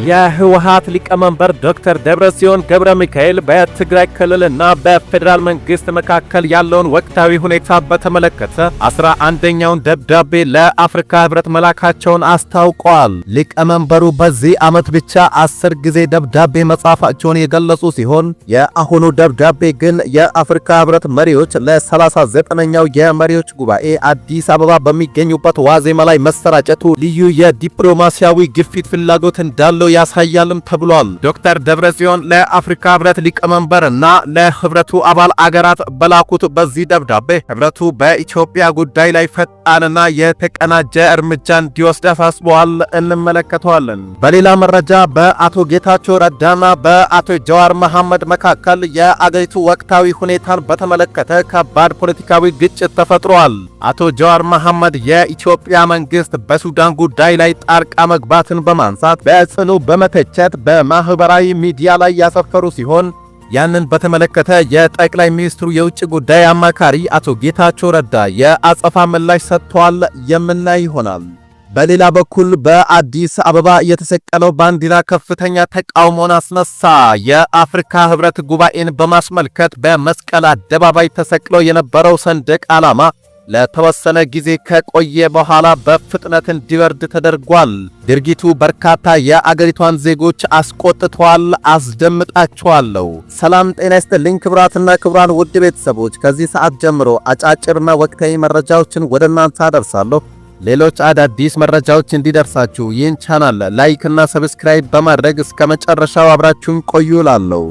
የህወሓት ሊቀመንበር ዶክተር ደብረጽዮን ገብረ ሚካኤል በትግራይ ክልልና በፌደራል መንግስት መካከል ያለውን ወቅታዊ ሁኔታ በተመለከተ 11ኛውን ደብዳቤ ለአፍሪካ ህብረት መላካቸውን አስታውቀዋል። ሊቀመንበሩ በዚህ ዓመት ብቻ 10 ጊዜ ደብዳቤ መጻፋቸውን የገለጹ ሲሆን የአሁኑ ደብዳቤ ግን የአፍሪካ ህብረት መሪዎች ለ39ኛው የመሪዎች ጉባኤ አዲስ አበባ በሚገኙበት ዋዜማ ላይ መሰራጨቱ ልዩ የዲፕሎማሲያዊ ግፊት ፍላጎት እንዳለው ያሳያልም ተብሏል። ዶክተር ደብረጽዮን ለአፍሪካ ህብረት ሊቀመንበርና ለህብረቱ አባል አገራት በላኩት በዚህ ደብዳቤ ህብረቱ በኢትዮጵያ ጉዳይ ላይ ፈጣንና የተቀናጀ እርምጃ እንዲወስድ አሳስበዋል። እንመለከተዋለን። በሌላ መረጃ በአቶ ጌታቸው ረዳና በአቶ ጀዋር መሐመድ መካከል የአገሪቱ ወቅታዊ ሁኔታን በተመለከተ ከባድ ፖለቲካዊ ግጭት ተፈጥሯል። አቶ ጀዋር መሐመድ የኢትዮጵያ መንግስት በሱዳን ጉዳይ ላይ ጣልቃ መግባትን በማንሳት በጽኑ በመተቸት በማህበራዊ ሚዲያ ላይ ያሰፈሩ ሲሆን ያንን በተመለከተ የጠቅላይ ሚኒስትሩ የውጭ ጉዳይ አማካሪ አቶ ጌታቸው ረዳ የአጸፋ ምላሽ ሰጥቷል። የምናይ ይሆናል። በሌላ በኩል በአዲስ አበባ የተሰቀለው ባንዲራ ከፍተኛ ተቃውሞን አስነሳ። የአፍሪካ ህብረት ጉባኤን በማስመልከት በመስቀል አደባባይ ተሰቅሎ የነበረው ሰንደቅ ዓላማ ለተወሰነ ጊዜ ከቆየ በኋላ በፍጥነት እንዲወርድ ተደርጓል። ድርጊቱ በርካታ የአገሪቷን ዜጎች አስቆጥቷል። አስደምጣችኋለሁ። ሰላም ጤና ይስጥልኝ ክብራትና ክብራን ውድ ቤተሰቦች፣ ከዚህ ሰዓት ጀምሮ አጫጭርና ወቅታዊ መረጃዎችን ወደ እናንተ አደርሳለሁ። ሌሎች አዳዲስ መረጃዎች እንዲደርሳችሁ ይህን ቻናል ላይክ እና ሰብስክራይብ በማድረግ እስከ መጨረሻው አብራችሁን ቆዩ እላለሁ።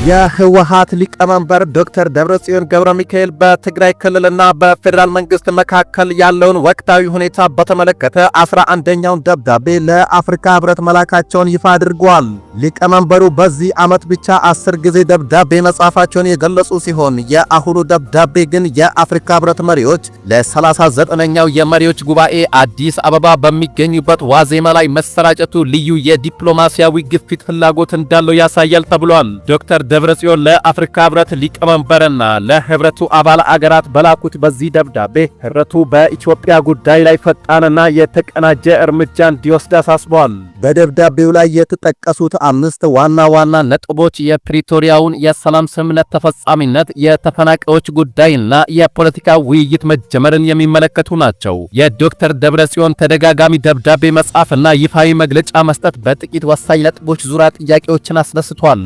የህወሓት ሊቀመንበር ዶክተር ደብረጽዮን ገብረ ሚካኤል በትግራይ ክልልና በፌደራል መንግስት መካከል ያለውን ወቅታዊ ሁኔታ በተመለከተ 11ኛውን ደብዳቤ ለአፍሪካ ህብረት መላካቸውን ይፋ አድርገዋል። ሊቀመንበሩ በዚህ ዓመት ብቻ 10 ጊዜ ደብዳቤ መጻፋቸውን የገለጹ ሲሆን የአሁኑ ደብዳቤ ግን የአፍሪካ ህብረት መሪዎች ለ39ኛው የመሪዎች ጉባኤ አዲስ አበባ በሚገኙበት ዋዜማ ላይ መሰራጨቱ ልዩ የዲፕሎማሲያዊ ግፊት ፍላጎት እንዳለው ያሳያል ተብሏል። ዶክተር ደብረጽዮን ለአፍሪካ ህብረት ሊቀመንበርና ለህብረቱ አባል አገራት በላኩት በዚህ ደብዳቤ ህብረቱ በኢትዮጵያ ጉዳይ ላይ ፈጣንና የተቀናጀ እርምጃ እንዲወስድ አሳስበዋል። በደብዳቤው ላይ የተጠቀሱት 5 ዋና ዋና ነጥቦች የፕሪቶሪያውን የሰላም ስምምነት ተፈጻሚነት፣ የተፈናቃዮች ጉዳይና የፖለቲካ ውይይት መጀመርን የሚመለከቱ ናቸው። የዶክተር ደብረጽዮን ተደጋጋሚ ደብዳቤ መጻፍና ይፋዊ መግለጫ መስጠት በጥቂት ወሳኝ ነጥቦች ዙሪያ ጥያቄዎችን አስነስቷል።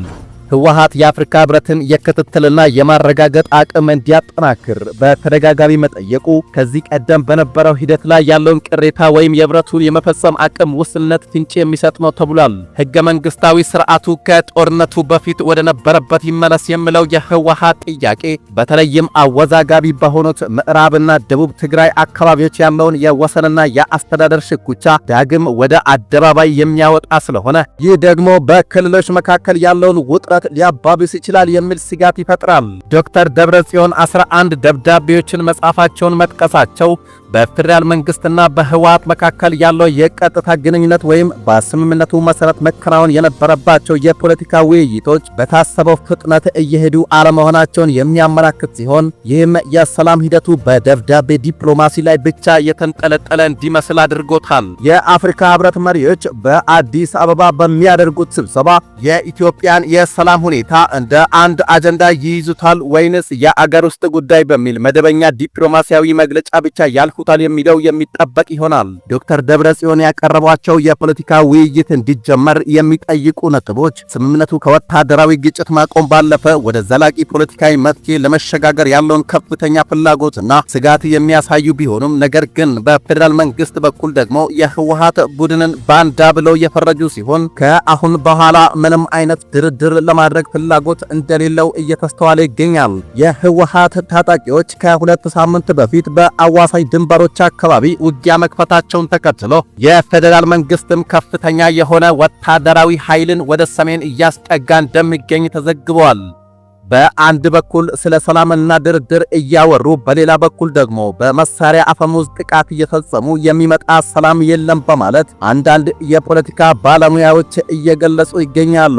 ህወሓት የአፍሪካ ህብረትን የክትትልና የማረጋገጥ አቅም እንዲያጠናክር በተደጋጋሚ መጠየቁ ከዚህ ቀደም በነበረው ሂደት ላይ ያለውን ቅሬታ ወይም የህብረቱን የመፈጸም አቅም ውስንነት ፍንጭ የሚሰጥ ነው ተብሏል። ህገ መንግስታዊ ስርዓቱ ከጦርነቱ በፊት ወደ ነበረበት ይመለስ የሚለው የህወሓት ጥያቄ በተለይም አወዛጋቢ በሆኑት ምዕራብና ደቡብ ትግራይ አካባቢዎች ያለውን የወሰንና የአስተዳደር ሽኩቻ ዳግም ወደ አደባባይ የሚያወጣ ስለሆነ ይህ ደግሞ በክልሎች መካከል ያለውን ውጥረት ሊያባብስ ይችላል የሚል ስጋት ይፈጥራል። ዶክተር ደብረጽዮን 11 ደብዳቤዎችን መጻፋቸውን መጥቀሳቸው በፌደራል መንግስትና በህወሓት መካከል ያለው የቀጥታ ግንኙነት ወይም በስምምነቱ መሰረት መከናወን የነበረባቸው የፖለቲካ ውይይቶች በታሰበው ፍጥነት እየሄዱ አለመሆናቸውን የሚያመላክት ሲሆን ይህም የሰላም ሂደቱ በደብዳቤ ዲፕሎማሲ ላይ ብቻ የተንጠለጠለ እንዲመስል አድርጎታል። የአፍሪካ ህብረት መሪዎች በአዲስ አበባ በሚያደርጉት ስብሰባ የኢትዮጵያን የሰላም ሁኔታ እንደ አንድ አጀንዳ ይይዙታል ወይንስ የአገር ውስጥ ጉዳይ በሚል መደበኛ ዲፕሎማሲያዊ መግለጫ ብቻ ያልፉታል የሚለው የሚጠበቅ ይሆናል። ዶክተር ደብረጽዮን ያቀረቧቸው የፖለቲካ ውይይት እንዲጀመር የሚጠይቁ ነጥቦች ስምምነቱ ከወታደራዊ ግጭት ማቆም ባለፈ ወደ ዘላቂ ፖለቲካዊ መፍትሄ ለመሸጋገር ያለውን ከፍተኛ ፍላጎትና ስጋት የሚያሳዩ ቢሆኑም ነገር ግን በፌደራል መንግስት በኩል ደግሞ የህወሓት ቡድንን ባንዳ ብለው የፈረጁ ሲሆን ከአሁን በኋላ ምንም አይነት ድርድር ለማድረግ ፍላጎት እንደሌለው እየተስተዋለ ይገኛል። የህወሓት ታጣቂዎች ከ2 ሳምንት በፊት በአዋሳኝ ድንበሮች አካባቢ ውጊያ መክፈታቸውን ተከትሎ የፌደራል መንግስትም ከፍተኛ የሆነ ወታደራዊ ኃይልን ወደ ሰሜን እያስጠጋ እንደሚገኝ ተዘግቧል። በአንድ በኩል ስለ ሰላምና ድርድር እያወሩ በሌላ በኩል ደግሞ በመሳሪያ አፈሙዝ ጥቃት እየፈጸሙ የሚመጣ ሰላም የለም በማለት አንዳንድ የፖለቲካ ባለሙያዎች እየገለጹ ይገኛሉ።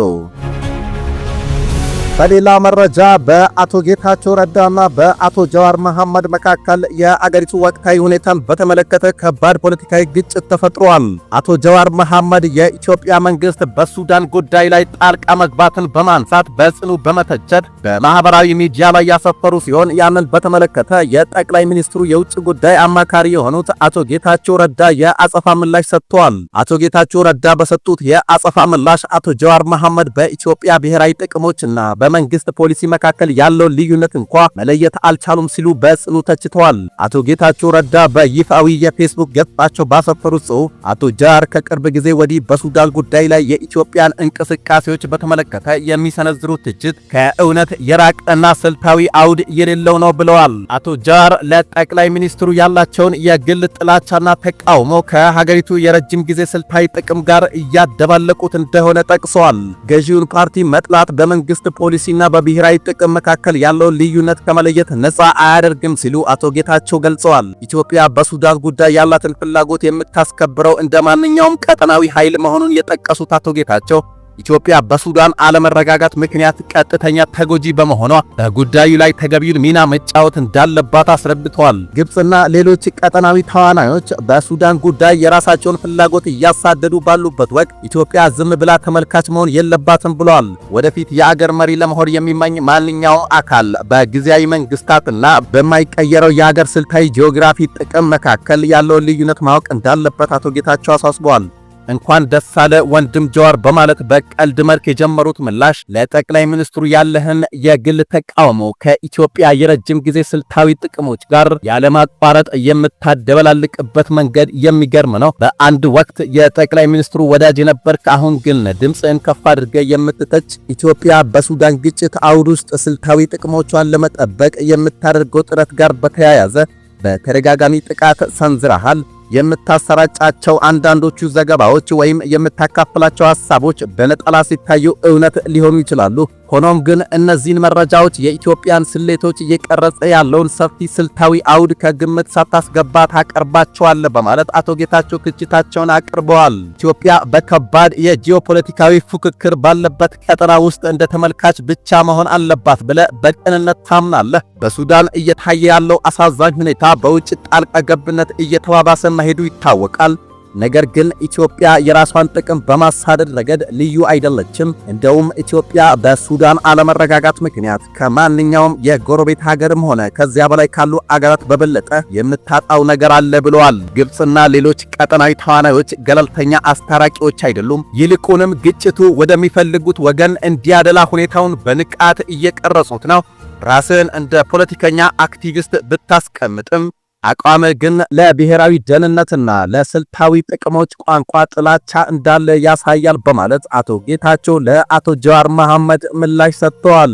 በሌላ መረጃ በአቶ ጌታቸው ረዳና በአቶ ጀዋር መሐመድ መካከል የአገሪቱ ወቅታዊ ሁኔታን በተመለከተ ከባድ ፖለቲካዊ ግጭት ተፈጥሯል። አቶ ጀዋር መሐመድ የኢትዮጵያ መንግስት በሱዳን ጉዳይ ላይ ጣልቃ መግባትን በማንሳት በጽኑ በመተቸት በማህበራዊ ሚዲያ ላይ ያሰፈሩ ሲሆን ያንን በተመለከተ የጠቅላይ ሚኒስትሩ የውጭ ጉዳይ አማካሪ የሆኑት አቶ ጌታቸው ረዳ የአጸፋ ምላሽ ሰጥተዋል። አቶ ጌታቸው ረዳ በሰጡት የአጸፋ ምላሽ አቶ ጀዋር መሐመድ በኢትዮጵያ ብሔራዊ ጥቅሞችና በመንግስት ፖሊሲ መካከል ያለው ልዩነት እንኳ መለየት አልቻሉም ሲሉ በጽኑ ተችተዋል። አቶ ጌታቸው ረዳ በይፋዊ የፌስቡክ ገጻቸው ባሰፈሩት ጽሑፍ አቶ ጀዋር ከቅርብ ጊዜ ወዲህ በሱዳን ጉዳይ ላይ የኢትዮጵያን እንቅስቃሴዎች በተመለከተ የሚሰነዝሩት ትችት ከእውነት የራቀና ስልታዊ አውድ የሌለው ነው ብለዋል። አቶ ጀዋር ለጠቅላይ ሚኒስትሩ ያላቸውን የግል ጥላቻና ተቃውሞ ከሀገሪቱ የረጅም ጊዜ ስልታዊ ጥቅም ጋር እያደባለቁት እንደሆነ ጠቅሰዋል። ገዢውን ፓርቲ መጥላት በመንግስት ፖሊሲና በብሔራዊ ጥቅም መካከል ያለውን ልዩነት ከመለየት ነፃ አያደርግም ሲሉ አቶ ጌታቸው ገልጸዋል። ኢትዮጵያ በሱዳን ጉዳይ ያላትን ፍላጎት የምታስከብረው እንደ ማንኛውም ቀጠናዊ ኃይል መሆኑን የጠቀሱት አቶ ጌታቸው ኢትዮጵያ በሱዳን አለመረጋጋት ምክንያት ቀጥተኛ ተጎጂ በመሆኗ በጉዳዩ ላይ ተገቢውን ሚና መጫወት እንዳለባት አስረድተዋል። ግብጽና ሌሎች ቀጠናዊ ተዋናዮች በሱዳን ጉዳይ የራሳቸውን ፍላጎት እያሳደዱ ባሉበት ወቅት ኢትዮጵያ ዝም ብላ ተመልካች መሆን የለባትም ብለዋል። ወደፊት የአገር መሪ ለመሆን የሚመኝ ማንኛውም አካል በጊዜያዊ መንግስታትና በማይቀየረው የአገር ስልታዊ ጂኦግራፊ ጥቅም መካከል ያለውን ልዩነት ማወቅ እንዳለበት አቶ ጌታቸው አሳስበዋል። እንኳን ደስ አለ ወንድም ጀዋር በማለት በቀልድ መልክ የጀመሩት ምላሽ ለጠቅላይ ሚኒስትሩ ያለህን የግል ተቃውሞ ከኢትዮጵያ የረጅም ጊዜ ስልታዊ ጥቅሞች ጋር ያለማቋረጥ የምታደበላልቅበት መንገድ የሚገርም ነው። በአንድ ወቅት የጠቅላይ ሚኒስትሩ ወዳጅ የነበርክ፣ አሁን ግን ድምፅህን ከፍ አድርገህ የምትተች ኢትዮጵያ በሱዳን ግጭት አውድ ውስጥ ስልታዊ ጥቅሞቿን ለመጠበቅ የምታደርገው ጥረት ጋር በተያያዘ በተደጋጋሚ ጥቃት ሰንዝረሃል። የምታሰራጫቸው አንዳንዶቹ ዘገባዎች ወይም የምታካፍላቸው ሐሳቦች በነጠላ ሲታዩ እውነት ሊሆኑ ይችላሉ። ሆኖም ግን እነዚህን መረጃዎች የኢትዮጵያን ስሌቶች እየቀረጸ ያለውን ሰፊ ስልታዊ አውድ ከግምት ሳታስገባ ታቀርባቸዋለህ በማለት አቶ ጌታቸው ትችታቸውን አቅርበዋል። ኢትዮጵያ በከባድ የጂኦፖለቲካዊ ፉክክር ባለበት ቀጠና ውስጥ እንደ ተመልካች ብቻ መሆን አለባት ብለህ በቅንነት ታምናለህ? በሱዳን እየታየ ያለው አሳዛኝ ሁኔታ በውጭ ጣልቃ ገብነት እየተባባሰ መሄዱ ይታወቃል። ነገር ግን ኢትዮጵያ የራሷን ጥቅም በማሳደድ ረገድ ልዩ አይደለችም። እንደውም ኢትዮጵያ በሱዳን አለመረጋጋት ምክንያት ከማንኛውም የጎረቤት ሀገርም ሆነ ከዚያ በላይ ካሉ አገራት በበለጠ የምታጣው ነገር አለ ብለዋል። ግብጽና ሌሎች ቀጠናዊ ተዋናዮች ገለልተኛ አስታራቂዎች አይደሉም። ይልቁንም ግጭቱ ወደሚፈልጉት ወገን እንዲያደላ ሁኔታውን በንቃት እየቀረጹት ነው። ራስን እንደ ፖለቲከኛ አክቲቪስት ብታስቀምጥም አቋም ግን ለብሔራዊ ደህንነትና ለስልታዊ ጥቅሞች ቋንቋ ጥላቻ እንዳለ ያሳያል በማለት አቶ ጌታቸው ለአቶ ጀዋር መሐመድ ምላሽ ሰጥተዋል።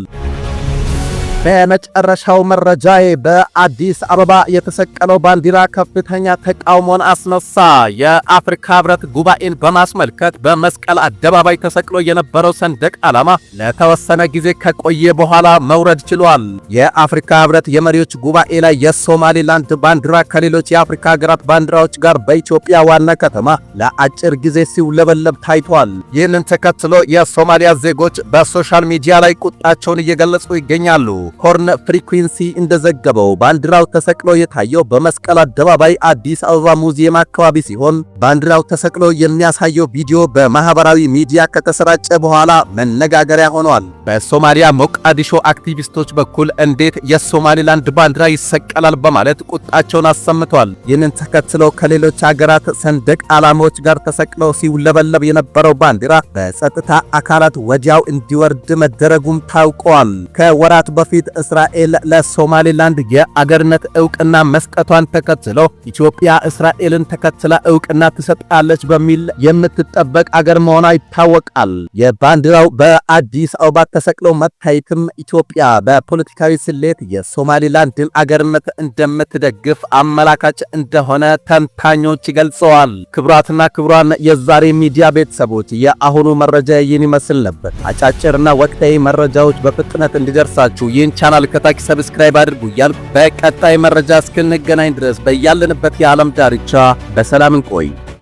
በመጨረሻው መረጃዬ በአዲስ አበባ የተሰቀለው ባንዲራ ከፍተኛ ተቃውሞን አስነሳ። የአፍሪካ ህብረት ጉባኤን በማስመልከት በመስቀል አደባባይ ተሰቅሎ የነበረው ሰንደቅ ዓላማ ለተወሰነ ጊዜ ከቆየ በኋላ መውረድ ችሏል። የአፍሪካ ህብረት የመሪዎች ጉባኤ ላይ የሶማሌላንድ ባንዲራ ከሌሎች የአፍሪካ ሀገራት ባንዲራዎች ጋር በኢትዮጵያ ዋና ከተማ ለአጭር ጊዜ ሲውለበለብ ታይቷል። ይህንን ተከትሎ የሶማሊያ ዜጎች በሶሻል ሚዲያ ላይ ቁጣቸውን እየገለጹ ይገኛሉ። ሆርን ፍሪኩዌንሲ እንደዘገበው ባንዲራው ተሰቅሎ የታየው በመስቀል አደባባይ አዲስ አበባ ሙዚየም አካባቢ ሲሆን ባንዲራው ተሰቅሎ የሚያሳየው ቪዲዮ በማህበራዊ ሚዲያ ከተሰራጨ በኋላ መነጋገሪያ ሆኗል። በሶማሊያ ሞቃዲሾ አክቲቪስቶች በኩል እንዴት የሶማሊላንድ ባንዲራ ይሰቀላል በማለት ቁጣቸውን አሰምተዋል። ይህንን ተከትሎ ከሌሎች ሀገራት ሰንደቅ ዓላማዎች ጋር ተሰቅሎ ሲውለበለብ የነበረው ባንዲራ በጸጥታ አካላት ወዲያው እንዲወርድ መደረጉም ታውቋል። ከወራት በፊት እስራኤል ለሶማሌላንድ የአገርነት ዕውቅና መስጠቷን ተከትሎ ኢትዮጵያ እስራኤልን ተከትላ ዕውቅና ትሰጣለች በሚል የምትጠበቅ አገር መሆኗ ይታወቃል። የባንዲራው በአዲስ አበባ ተሰቅሎ መታየትም ኢትዮጵያ በፖለቲካዊ ስሌት የሶማሌላንድን አገርነት እንደምትደግፍ አመላካች እንደሆነ ተንታኞች ገልጸዋል። ክቡራትና ክቡራን የዛሬ ሚዲያ ቤተሰቦች የአሁኑ መረጃ ይህን ይመስል ነበር። አጫጭርና ወቅታዊ መረጃዎች በፍጥነት እንዲደርሳችሁ ይህን ቻናል ከታች ሰብስክራይብ አድርጉ እያልኩ በቀጣይ መረጃ እስክንገናኝ ድረስ በያለንበት የዓለም ዳርቻ በሰላም እንቆይ።